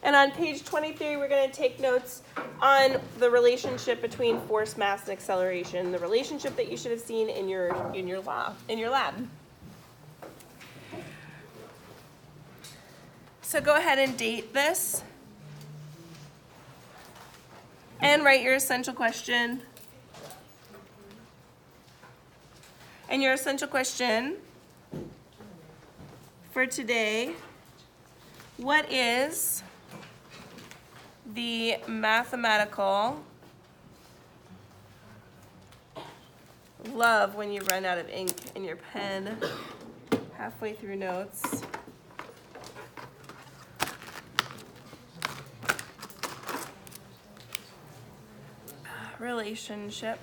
And on page 23, we're going to take notes on the relationship between force, mass, and acceleration, the relationship that you should have seen in your lab. So go ahead and date this and write your essential question. And your essential question for today, what is the mathematical love when you run out of ink in your pen halfway through notes? Relationship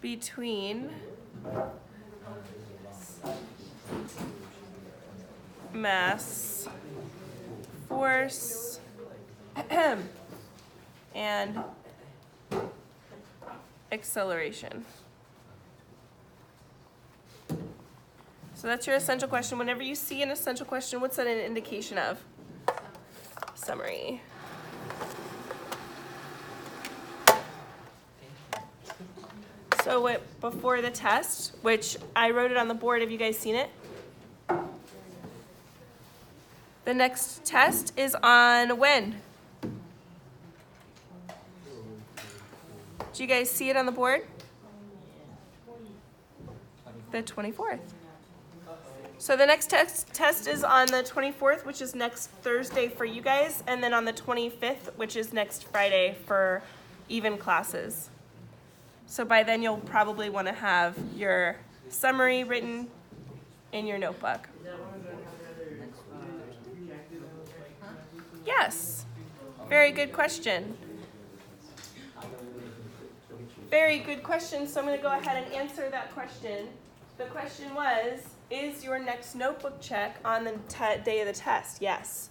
between mass, force, and acceleration. So that's your essential question. Whenever you see an essential question, what's that an indication of? Summary. So before the test, which I wrote it on the board, have you guys seen it? The next test is on when? Do you guys see it on the board? The 24th. So the next test is on the 24th, which is next Thursday for you guys, and then on the 25th, which is next Friday for even classes. So by then you'll probably want to have your summary written in your notebook. Yes. Very good question. Very good question. So I'm going to go ahead and answer that question. The question was, is your next notebook check on the day of the test? Yes.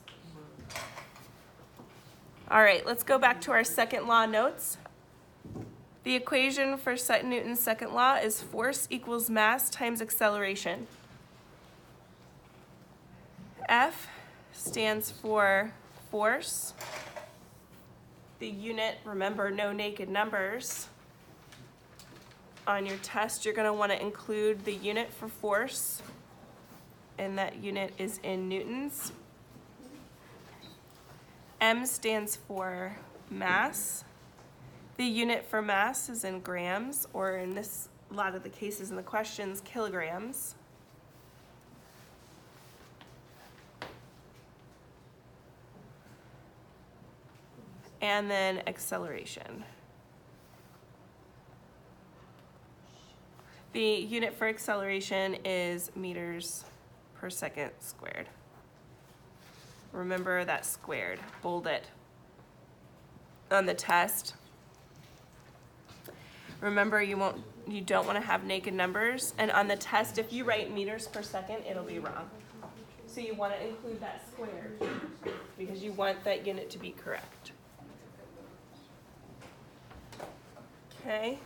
All right, let's go back to our second law notes. The equation for Newton's second law is force equals mass times acceleration. F stands for force. The unit, remember, no naked numbers. On your test, you're going to want to include the unit for force, and that unit is in newtons. M stands for mass. The unit for mass is in grams, or in a lot of the cases in the questions, kilograms. And then acceleration. The unit for acceleration is meters per second squared. Remember that squared, bold it. On the test, remember you don't want to have naked numbers, and on the test if you write meters per second it'll be wrong. So you want to include that squared because you want that unit to be correct. Okay.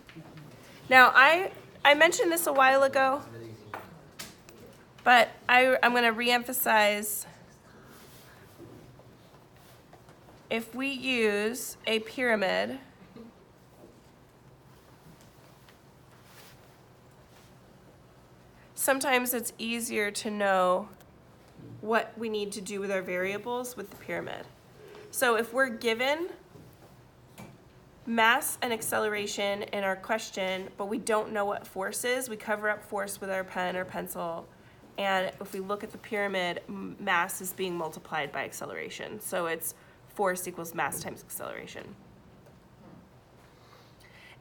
Now I mentioned this a while ago, but I'm going to reemphasize. If we use a pyramid, sometimes it's easier to know what we need to do with our variables with the pyramid. So if we're given mass and acceleration in our question, but we don't know what force is, we cover up force with our pen or pencil, and if we look at the pyramid, mass is being multiplied by acceleration. So it's force equals mass times acceleration.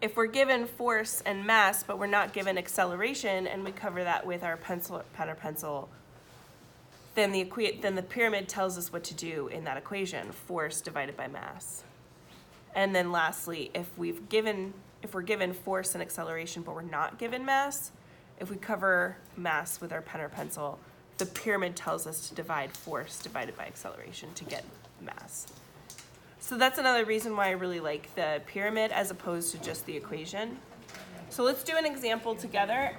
If we're given force and mass, but we're not given acceleration, and we cover that with our pen or pencil, then the pyramid tells us what to do in that equation, force divided by mass. And then lastly, if we're given force and acceleration, but we're not given mass, if we cover mass with our pen or pencil, the pyramid tells us to divide force divided by acceleration to get mass. So that's another reason why I really like the pyramid as opposed to just the equation. So let's do an example together.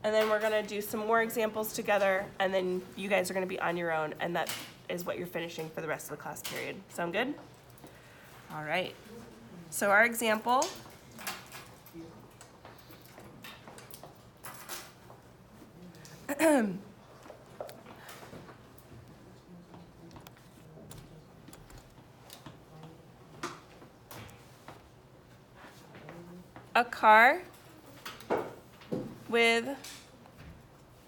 And then we're gonna do some more examples together, and then you guys are gonna be on your own, and that is what you're finishing for the rest of the class period. Sound good? All right. So our example, a car with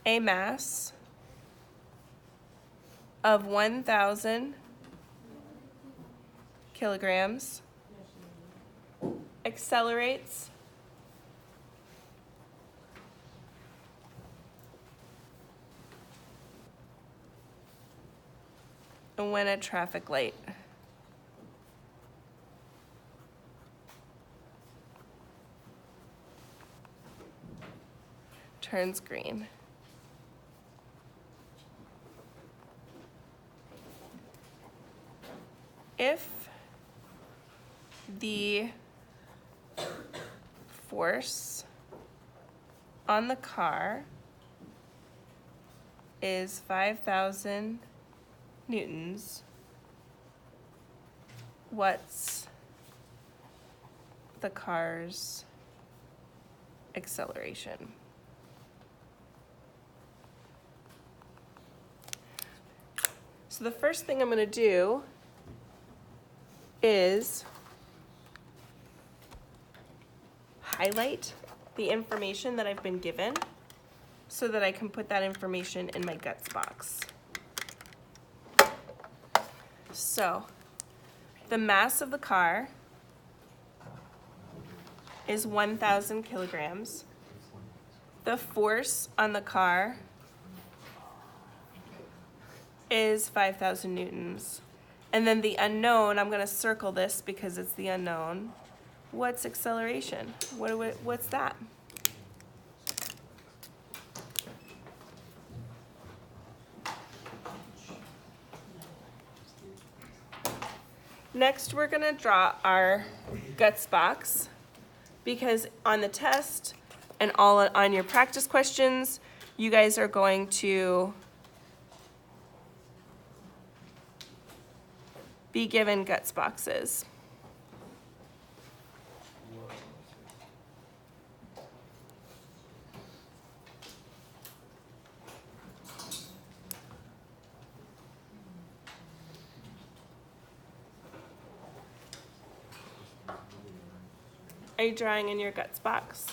a mass of 1,000 kilograms accelerates when a traffic light turns green. If the force on the car is 5,000 newtons, what's the car's acceleration? So the first thing I'm going to do is highlight the information that I've been given so that I can put that information in my guts box. So the mass of the car is 1,000 kilograms. The force on the car is 5,000 newtons. And then the unknown, I'm going to circle this because it's the unknown. What's acceleration? What's that? Next, we're going to draw our guts box because on the test and all on your practice questions, you guys are going to be given guts boxes. Are you drawing in your guts box?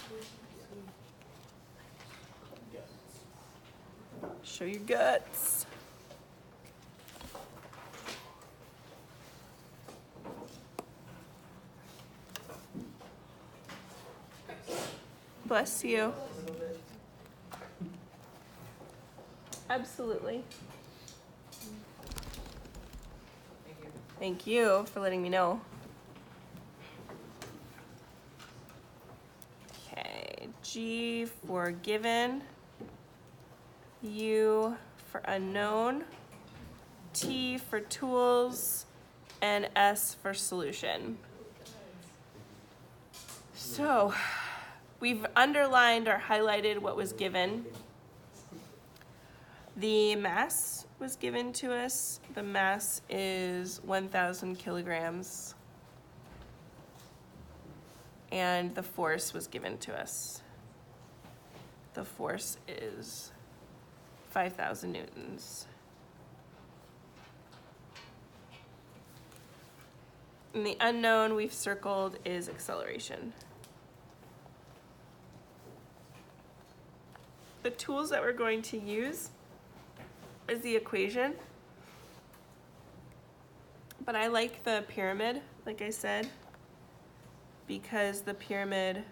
Show your guts. Bless you. Absolutely. Thank you for letting me know. Okay, G for given, U for unknown, T for tools, and S for solution. So, we've underlined or highlighted what was given. The mass was given to us. The mass is 1,000 kilograms. And the force was given to us. The force is 5,000 newtons. And the unknown we've circled is acceleration. The tools that we're going to use is the equation. But I like the pyramid, like I said, because the pyramid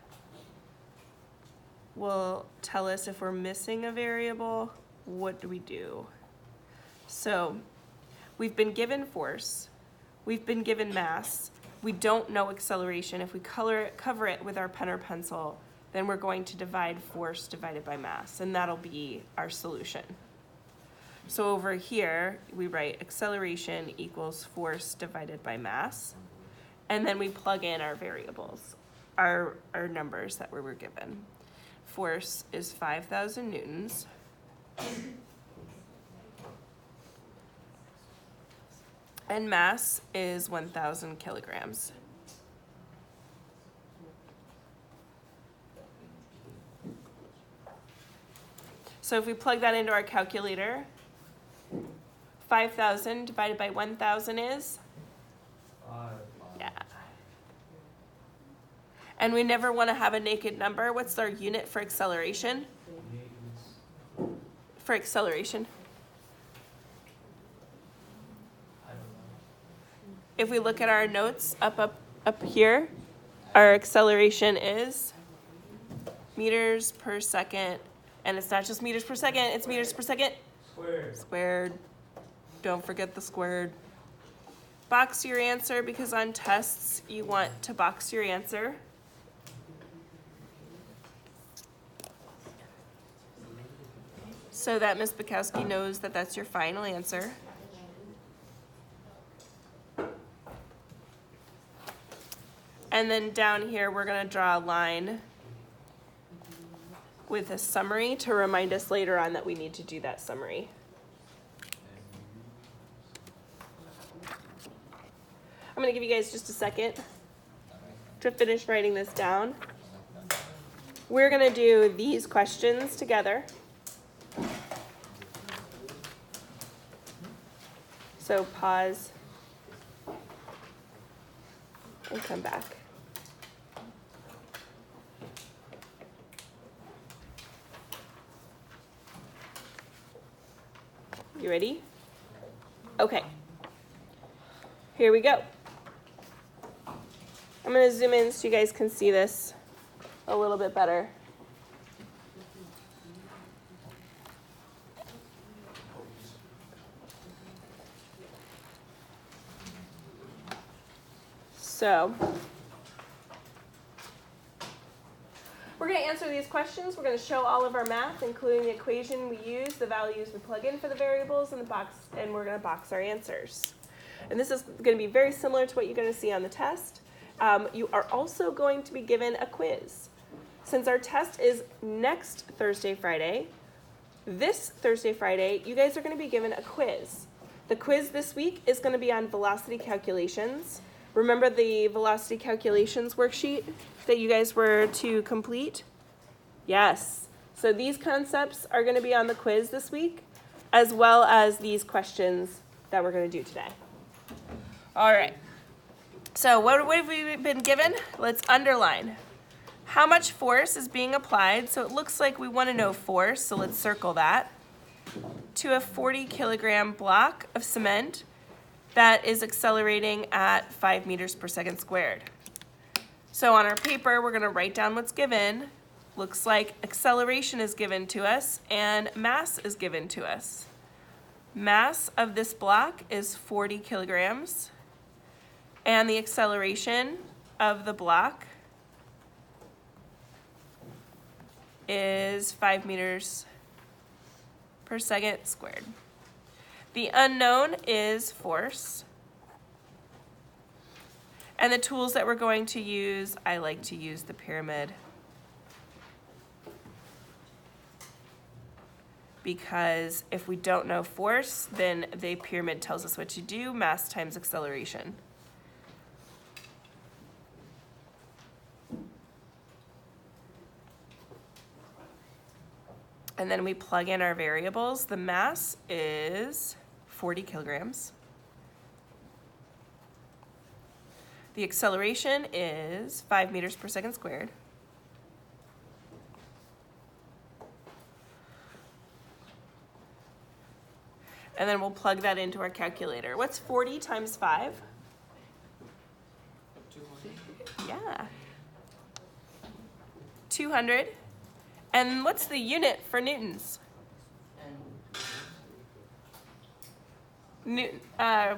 will tell us if we're missing a variable, what do we do? So we've been given force, we've been given mass, we don't know acceleration. If we cover it with our pen or pencil, then we're going to divide force divided by mass, and that'll be our solution. So over here, we write acceleration equals force divided by mass, and then we plug in our variables, our numbers that we were given. force is 5,000 newtons. And mass is 1,000 kilograms. So if we plug that into our calculator, 5,000 divided by 1,000 is? Yeah. And we never want to have a naked number. What's our unit for acceleration? For acceleration? If we look at our notes up here, our acceleration is meters per second. And it's not just meters per second, it's meters per second squared. Don't forget the squared. Box your answer, because on tests you want to box your answer. So that Ms. Bukowski knows that that's your final answer. And then down here, we're going to draw a line with a summary to remind us later on that we need to do that summary. I'm going to give you guys just a second to finish writing this down. We're going to do these questions together. So pause and come back. You ready? Okay. Here we go. I'm going to zoom in so you guys can see this a little bit better. So we're going to answer these questions. We're going to show all of our math, including the equation we use, the values we plug in for the variables, and we're going to box our answers. And this is going to be very similar to what you're going to see on the test. You are also going to be given a quiz. Since our test is next Thursday, Friday, this Thursday, Friday, you guys are going to be given a quiz. The quiz this week is going to be on velocity calculations. Remember the velocity calculations worksheet that you guys were to complete? Yes. So these concepts are going to be on the quiz this week, as well as these questions that we're going to do today. All right. So what have we been given? Let's underline. How much force is being applied? So it looks like we want to know force, so let's circle that. To a 40 kilogram block of cement that is accelerating at 5 meters per second squared. So on our paper, we're going to write down what's given. Looks like acceleration is given to us and mass is given to us. Mass of this block is 40 kilograms. And the acceleration of the block is 5 meters per second squared. The unknown is force. And the tools that we're going to use, I like to use the pyramid. Because if we don't know force, then the pyramid tells us what to do, mass times acceleration. And then we plug in our variables. The mass is 40 kilograms. The acceleration is 5 meters per second squared. And then we'll plug that into our calculator. What's 40 times 5? 200. Yeah. 200. And what's the unit for newtons? Newton. I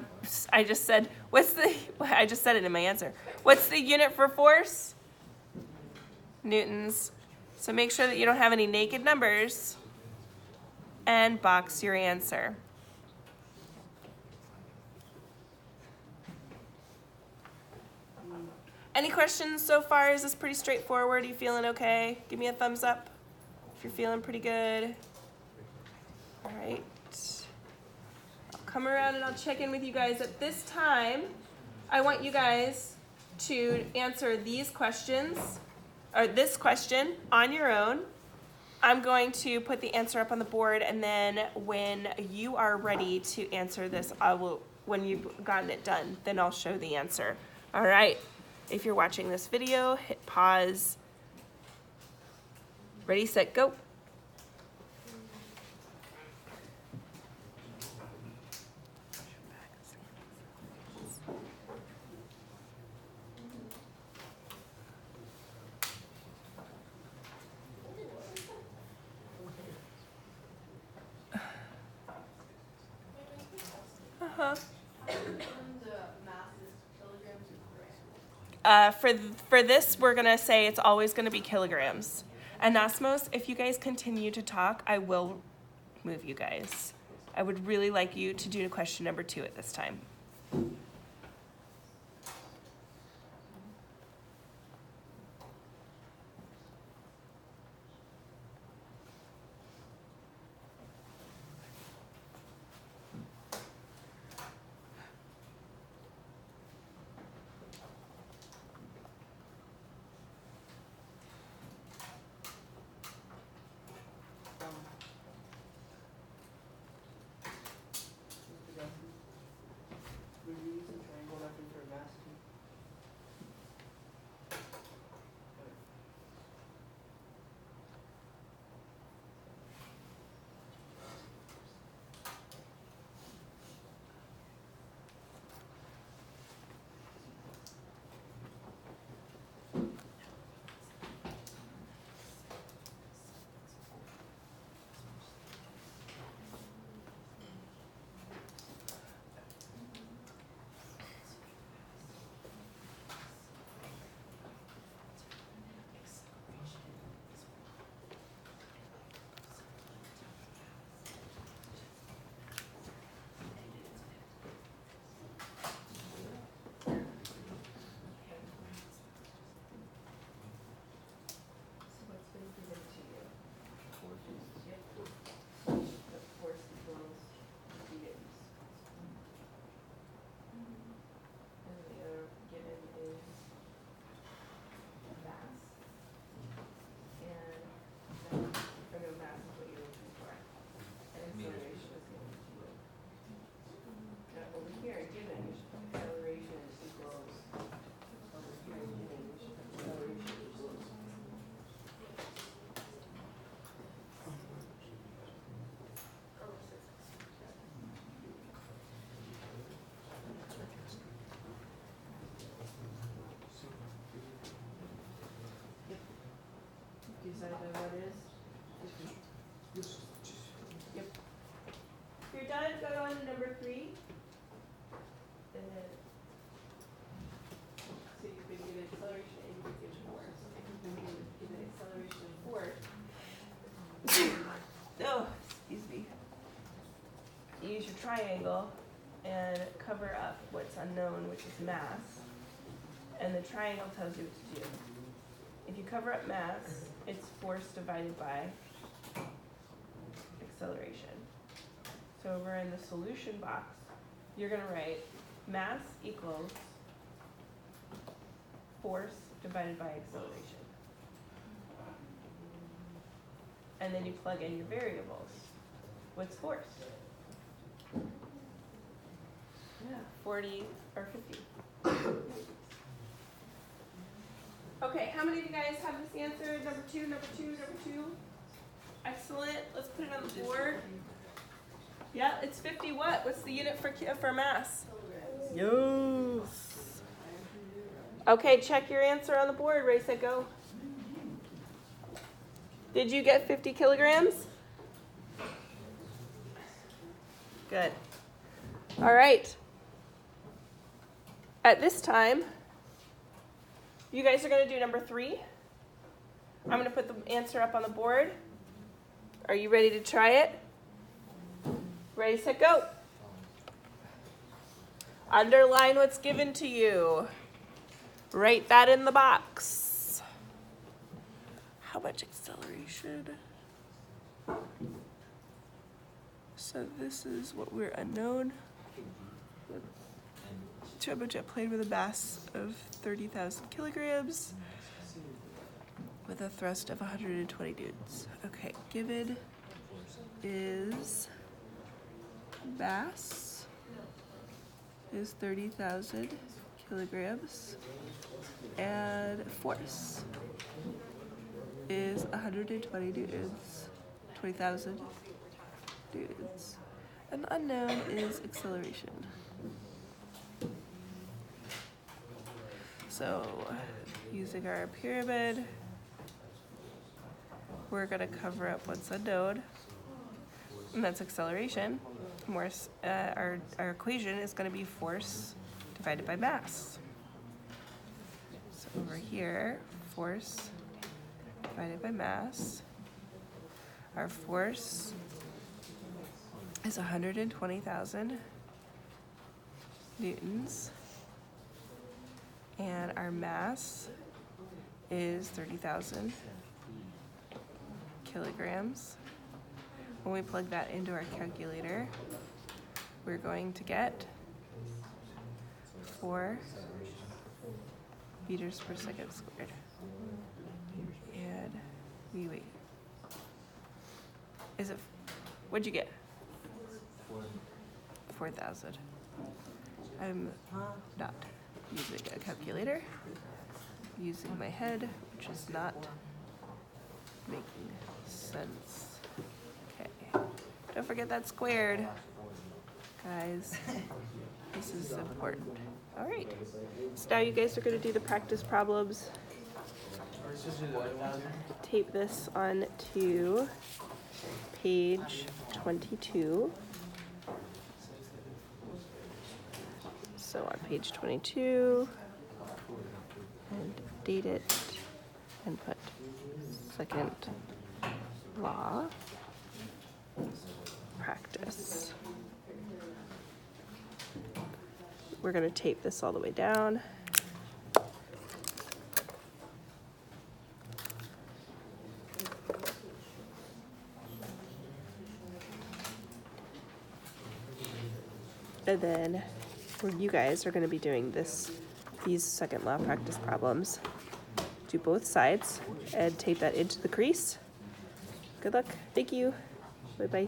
just said it in my answer. What's the unit for force? Newtons. So make sure that you don't have any naked numbers and box your answer. Any questions so far? Is this pretty straightforward? Are you feeling okay? Give me a thumbs up. If you're feeling pretty good. All right. I'll come around and I'll check in with you guys. At this time, I want you guys to answer these questions, or this question on your own. I'm going to put the answer up on the board, and then when you are ready to answer this, when you've gotten it done, then I'll show the answer. All right. If you're watching this video, hit pause. Ready, set, go. For this, we're gonna say it's always gonna be kilograms. Anasmos, if you guys continue to talk, I will move you guys. I would really like you to do question number 2 at this time. Decided what it is? Yep. If you're done, go on to number 3. And then, so you've been given acceleration and you've been given force. If you've been given acceleration and force, oh, excuse me. You use your triangle and cover up what's unknown, which is mass. And the triangle tells you what to do. If you cover up mass, it's force divided by acceleration. So over in the solution box, you're going to write mass equals force divided by acceleration. And then you plug in your variables. What's force? Yeah, 40 or 50. Okay, how many of you guys have this answer? Number 2, number 2, number 2. Excellent. Let's put it on the board. Yeah, it's 50 what? What's the unit for mass? Yes. Okay, check your answer on the board. Ready, set, go. Did you get 50 kilograms? Good. All right. At this time, you guys are going to do number 3. I'm going to put the answer up on the board. Are you ready to try it? Ready, set, go. Underline what's given to you. Write that in the box. How much acceleration? So this is what we're unknown. Turbojet plane with a mass of 30,000 kilograms with a thrust of 120 newtons. Okay, given is mass is 30,000 kilograms and force is 120 newtons, 20,000 newtons. And the unknown is acceleration. So using our pyramid, we're gonna cover up what's unknown, and that's acceleration. Our equation is gonna be force divided by mass. So over here, force divided by mass. Our force is 120,000 newtons. And our mass is 30,000 kilograms. When we plug that into our calculator, we're going to get 4 meters per second squared. And wait. Is it, what'd you get? 4,000. I'm not using a calculator, using my head, which is not making sense. Okay, don't forget that squared, guys. This is important. All right, so now you guys are gonna do the practice problems. Tape this on to page 22. So on page 22, and date it, and put second law practice. We're going to tape this all the way down. And then you guys are going to be doing these second law practice problems. Do both sides and tape that into the crease. Good luck. Thank you. Bye-bye.